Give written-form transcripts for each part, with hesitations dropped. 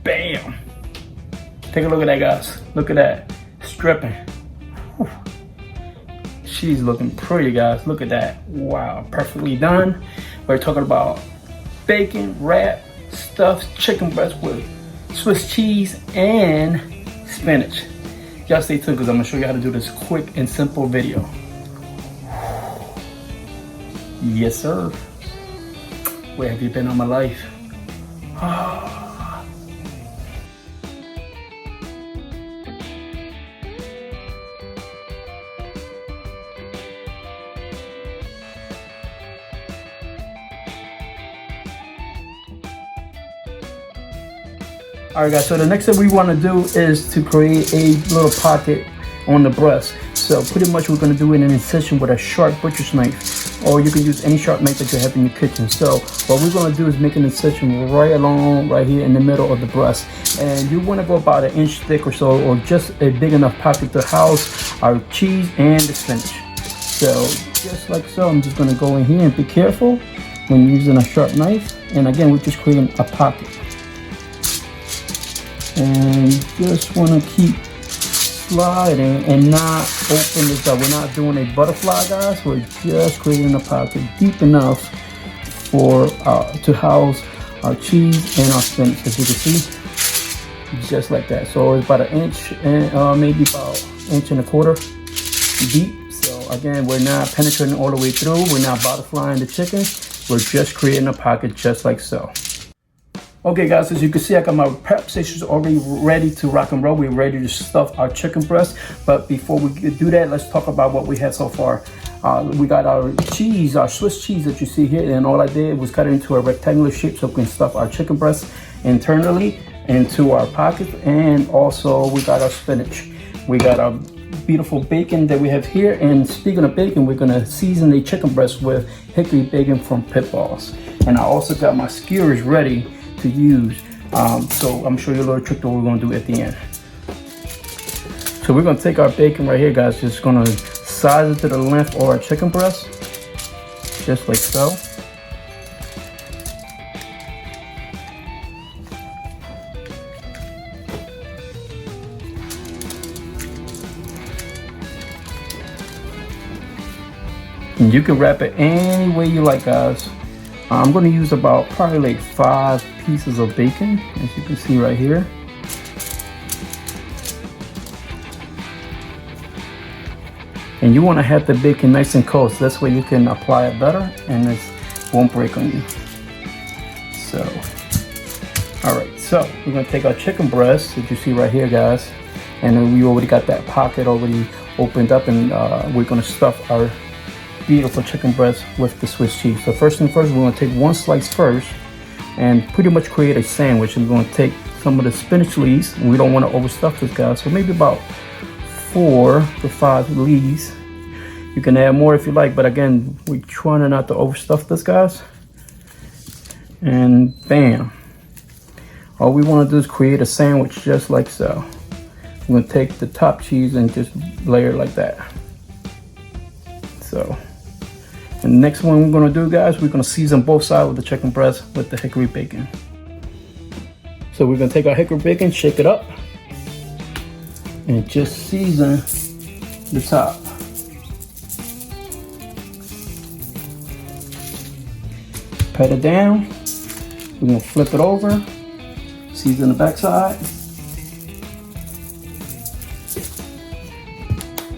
Bam. Take a look at that, guys. Look at that. It's dripping. Whew. She's looking pretty, guys. Look at that. Wow, perfectly done. We're talking about bacon, wrap, stuffed chicken breast with Swiss cheese and spinach. Y'all stay tuned because I'm gonna show you how to do this quick and simple video. Yes, sir. Where have you been all my life? Alright guys, so the next thing we want to do is to create a little pocket on the breast. So pretty much we're going to do it in an incision with a sharp butcher's knife, or you can use any sharp knife that you have in your kitchen. So what we're going to do is make an incision right along right here in the middle of the breast, and you want to go about 1 inch thick or so, or just a big enough pocket to house our cheese and the spinach. So just like so, I'm just going to go in here and be careful when using a sharp knife. And again, we're just creating a pocket. And just want to keep sliding and not open this up. We're not doing a butterfly, guys. We're just creating a pocket deep enough for to house our cheese and our spinach, as you can see, just like that. So it's about 1 inch and maybe about 1.25 inches deep. So again, we're not penetrating all the way through. We're not butterflying the chicken. We're just creating a pocket just like so. Okay guys, as you can see, I got my prep stations already ready to rock and roll. We're ready to stuff our chicken breast. But before we do that, let's talk about what we had so far. We got our cheese, our Swiss cheese that you see here, and all I did was cut it into a rectangular shape so we can stuff our chicken breast internally into our pocket. And also we got our spinach. We got our beautiful bacon that we have here. And speaking of bacon, we're gonna season the chicken breast with hickory bacon from Pit Balls. And I also got my skewers ready to use, so I'm showing you a little trick that we're going to do at the end. So we're going to take our bacon right here, guys, just going to size it to the length of our chicken breast, just like so. And you can wrap it any way you like, guys. I'm going to use about probably like 5 pieces of bacon, as you can see right here. And you want to have the bacon nice and cold, so this way you can apply it better and it won't break on you. So, alright, so we're going to take our chicken breast that you see right here, guys. And then we already got that pocket already opened up, and we're going to stuff our beautiful chicken breast with the Swiss cheese. So first thing first, we're going to take 1 slice first and pretty much create a sandwich. And we're going to take some of the spinach leaves, and we don't want to overstuff this, guys, so maybe about 4 to 5 leaves. You can add more if you like, but again, we're trying not to overstuff this, guys. And bam, all we want to do is create a sandwich just like so. We're going to take the top cheese and just layer it like that. So, and the next one we're going to do, guys, we're going to season both sides of the chicken breast with the hickory bacon. So we're going to take our hickory bacon, shake it up, and just season the top. Pat it down. We're going to flip it over, season the back side.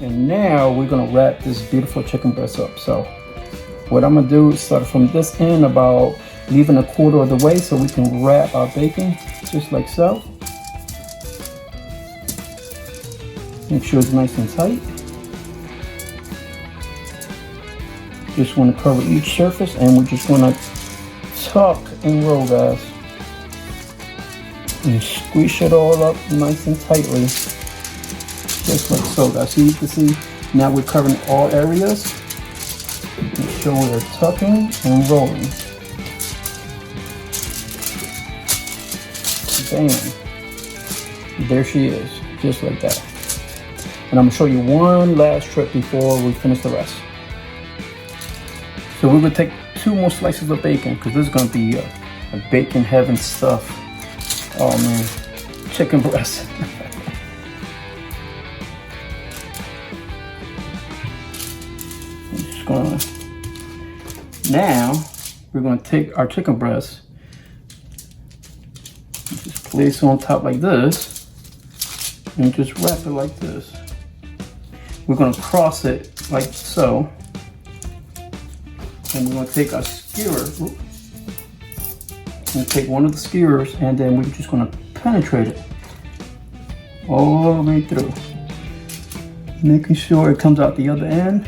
And now we're going to wrap this beautiful chicken breast up. So what I'm going to do is start from this end, about leaving 1/4 of the way, so we can wrap our bacon just like so. Make sure it's nice and tight. Just want to cover each surface, and we're just going to tuck and roll, guys. And squish it all up nice and tightly. Just like so, guys. So you can see now we're covering all areas. Make sure we're tucking and rolling. Bam. There she is, just like that. And I'm gonna show you one last trick before we finish the rest. So we're gonna take 2 more slices of bacon, because this is gonna be a bacon heaven stuff Oh man, chicken breast. I'm just gonna, now we're gonna take our chicken breast, just place it on top like this, and just wrap it like this. We're gonna cross it like so, and we're gonna take our skewer, and take one of the skewers, and then we're just gonna penetrate it all the way through, making sure it comes out the other end.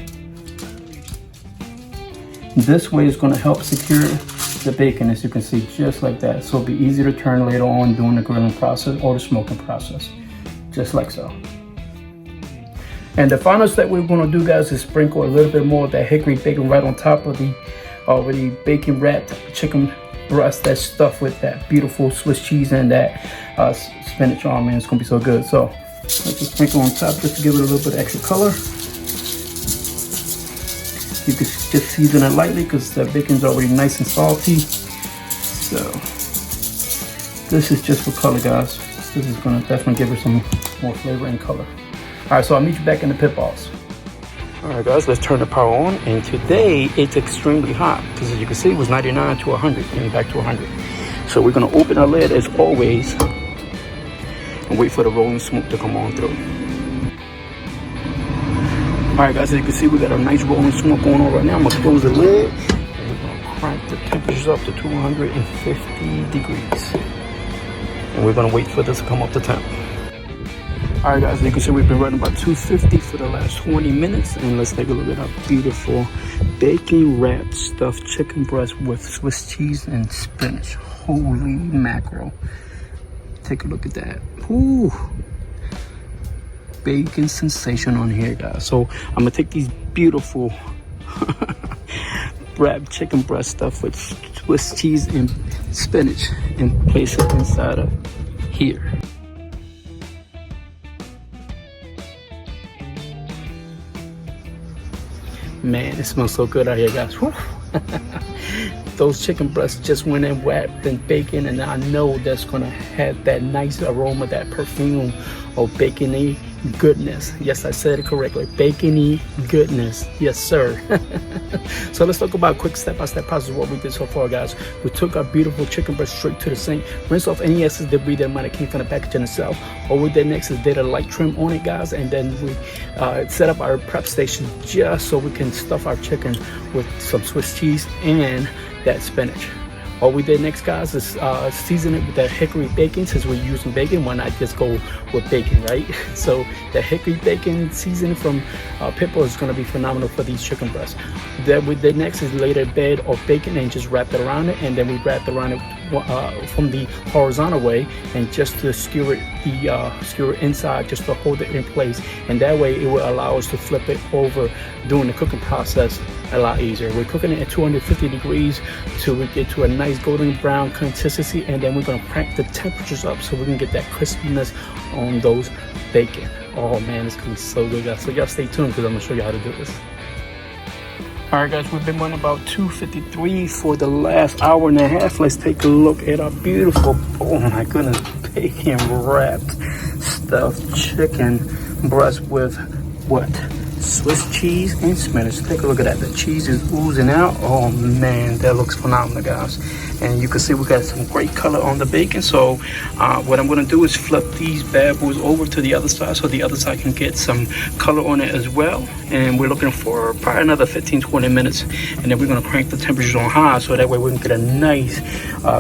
This way is gonna help secure the bacon, as you can see, just like that. So it'll be easy to turn later on during the grilling process or the smoking process, just like so. And the final step we're gonna do, guys, is sprinkle a little bit more of that hickory bacon right on top of the already bacon wrapped chicken breast that's stuffed with that beautiful Swiss cheese and that spinach. Oh man, it's gonna be so good. So let's just sprinkle on top just to give it a little bit of extra color. You can just season it lightly because the bacon's already nice and salty. So this is just for color, guys. This is gonna definitely give it some more flavor and color. All right, so I'll meet you back in the pit balls. All right, guys, let's turn the power on. And today it's extremely hot because, as you can see, it was 99 to 100 and back to 100. So we're gonna open our lid as always and wait for the rolling smoke to come on through. All right, guys, as you can see, we got a nice rolling smoke going on right now. I'm gonna close the lid and we're gonna crank the temperatures up to 250 degrees. And we're gonna wait for this to come up to temp. All right, guys, as you can see, we've been running about 250 for the last 20 minutes. And let's take a look at our beautiful bacon wrapped stuffed chicken breast with Swiss cheese and spinach. Holy mackerel. Take a look at that. Ooh. Bacon sensation on here, guys. So I'm gonna take these beautiful wrapped chicken breast stuffed with Swiss cheese and spinach and place it inside of here. Man, it smells so good out here, guys. Those chicken breasts just went in wrapped in bacon, and I know that's gonna have that nice aroma, that perfume of bacony goodness. Yes, I said it correctly. Bacony goodness. Yes, sir. So let's talk about a quick step-by-step process of what we did so far, guys. We took our beautiful chicken breast straight to the sink, rinsed off any excess debris that might have came from the packaging itself. All we did next is did a light trim on it, guys, and then we set up our prep station just so we can stuff our chicken with some Swiss cheese and that spinach. All we did next, guys, is season it with that hickory bacon. Since we're using bacon, why not just go with bacon, right? So the hickory bacon seasoning from Pitbull is going to be phenomenal for these chicken breasts. Then we did next is laid a bed of bacon and just wrapped it around it, and then we wrapped around it from the horizontal way, and just to skewer it, skewer inside, just to hold it in place, and that way it will allow us to flip it over during the cooking process a lot easier. We're cooking it at 250 degrees till we get to a nice golden brown consistency, and then we're going to crank the temperatures up so we can get that crispiness on those bacon. Oh man, it's going to be so good, guys. So y'all stay tuned because I'm going to show you how to do this. All right, guys, we've been running about 253 for the last hour and a half. Let's take a look at our beautiful, oh my goodness, bacon wrapped stuffed chicken breast with what? Swiss cheese and spinach. Take a look at that. The cheese is oozing out. Oh man, that looks phenomenal, guys. And you can see we got some great color on the bacon. So what I'm going to do is flip these bad boys over to the other side so the other side can get some color on it as well. And we're looking for probably another 15-20 minutes, and then we're going to crank the temperatures on high so that way we can get a nice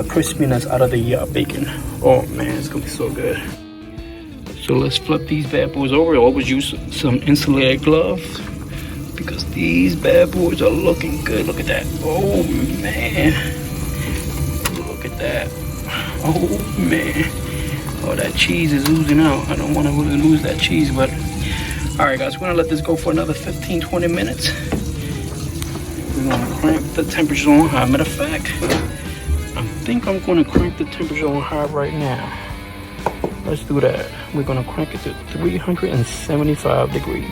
crispiness out of the bacon. Oh man, it's going to be so good. So let's flip these bad boys over. Always use some insulated gloves because these bad boys are looking good. Look at that. Oh man. Look at that. Oh man. Oh, that cheese is oozing out. I don't want to lose that cheese, but all right, guys, we're gonna let this go for another 15-20 minutes. We're gonna crank the temperature on high. Matter of fact, I think I'm gonna crank the temperature on high right now. Let's do that. We're gonna crank it to 375 degrees.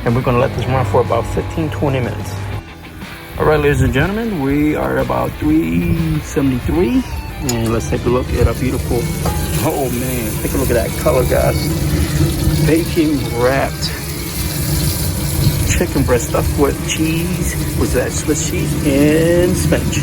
And we're gonna let this run for about 15-20 minutes. All right, ladies and gentlemen, we are about 373. And let's take a look at our beautiful, oh man, take a look at that color, guys. Bacon wrapped chicken breast stuffed with cheese, with that Swiss cheese and spinach.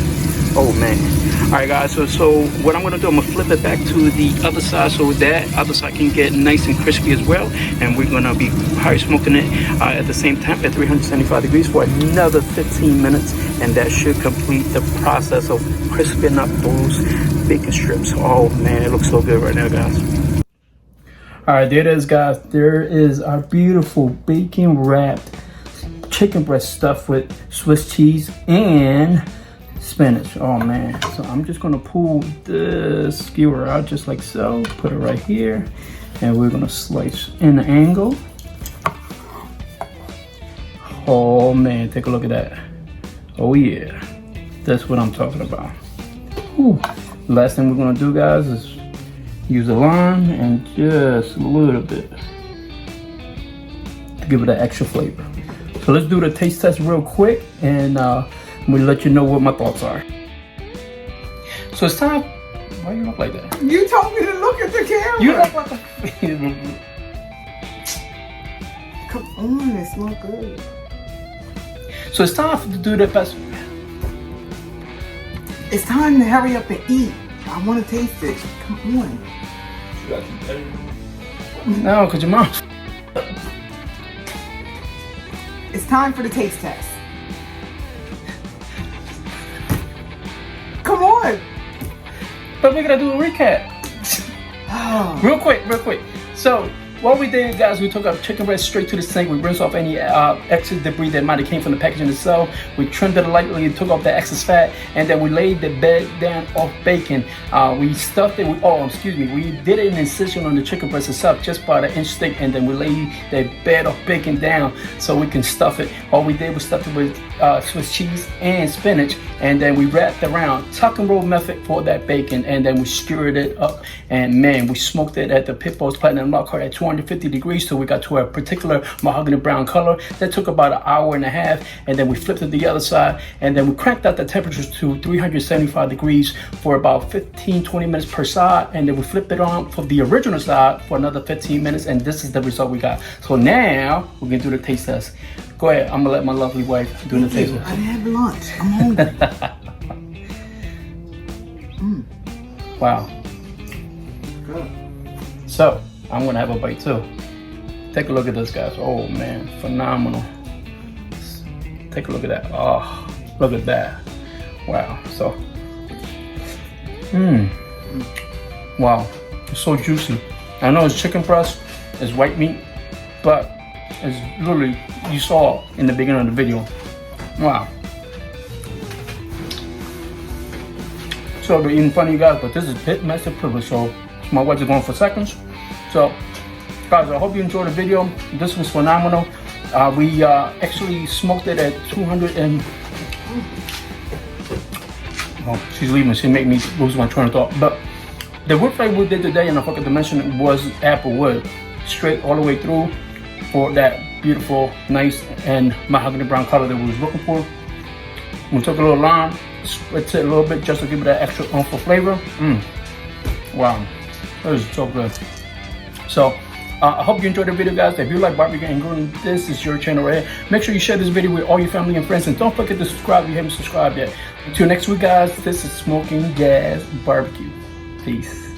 Oh man. All right guys, so what I'm gonna do, I'm gonna flip it back to the other side so that other side can get nice and crispy as well. And we're gonna be high smoking it at the same temp at 375 degrees for another 15 minutes. And that should complete the process of crisping up those bacon strips. Oh man, it looks so good right now, guys. All right, there it is, guys. There is our beautiful bacon wrapped chicken breast stuffed with Swiss cheese and spinach. Oh man. So I'm just gonna pull this skewer out just like so, put it right here, and we're gonna slice in the angle. Oh man, take a look at that. Oh yeah, that's what I'm talking about. Whew. Last thing we're gonna do, guys, is use a lime and just a little bit to give it an extra flavor. So let's do the taste test real quick, and we'll let you know what my thoughts are. So it's time. Why you look like that? You told me to look at the camera. You look like a... Come on, it smells good. So it's time to do the best. It's time to hurry up and eat. I want to taste it. Come on. No, because your mom's... It's time for the taste test. Come on. But we're gonna do a recap. Oh. Real quick. So what we did, guys, we took our chicken breast straight to the sink. We rinsed off any excess debris that might have came from the packaging itself. We trimmed it lightly, took off the excess fat, and then we laid the bed down of bacon. We stuffed it with, we did an incision on the chicken breast itself, just about an inch thick, and then we laid the bed of bacon down so we can stuff it. All we did was stuff it with Swiss cheese and spinach, and then we wrapped around tuck and roll method for that bacon, and then we skewered it up, and man, we smoked it at the Pitbull's Platinum Lockhart at 250 degrees till we got to a particular mahogany brown color. That took about an hour and a half, and then we flipped it to the other side, and then we cranked out the temperatures to 375 degrees for about 15-20 minutes per side, and then we flipped it on for the original side for another 15 minutes, and this is the result we got. So now we're gonna do the taste test. Go ahead, I'm gonna let my lovely wife do the taste test. I didn't have lunch. I'm hungry. Wow. Good. So I'm gonna have a bite too. Take a look at this, guys. Oh man, phenomenal. Take a look at that. Oh, look at that. Wow. So, wow, it's so juicy. I know it's chicken breast, it's white meat, but it's literally, you saw in the beginning of the video. Wow. So they're eating funny, guys, but this is pit master privilege. So my wife is going for seconds. So guys, I hope you enjoyed the video. This was phenomenal. We actually smoked it at 200 and... Oh, she's leaving. She made me lose my train of thought. But the wood flavor we did today, and I forgot to mention it, was apple wood. Straight all the way through for that beautiful, nice, and mahogany brown color that we was looking for. We took a little lime, split it a little bit just to give it that extra oomph of flavor. Wow, that is so good. So I hope you enjoyed the video, guys. If you like barbecue and grilling, this is your channel right here. Make sure you share this video with all your family and friends, and don't forget to subscribe if you haven't subscribed yet. Until next week, guys, this is Smoking Jazz Barbecue. Peace.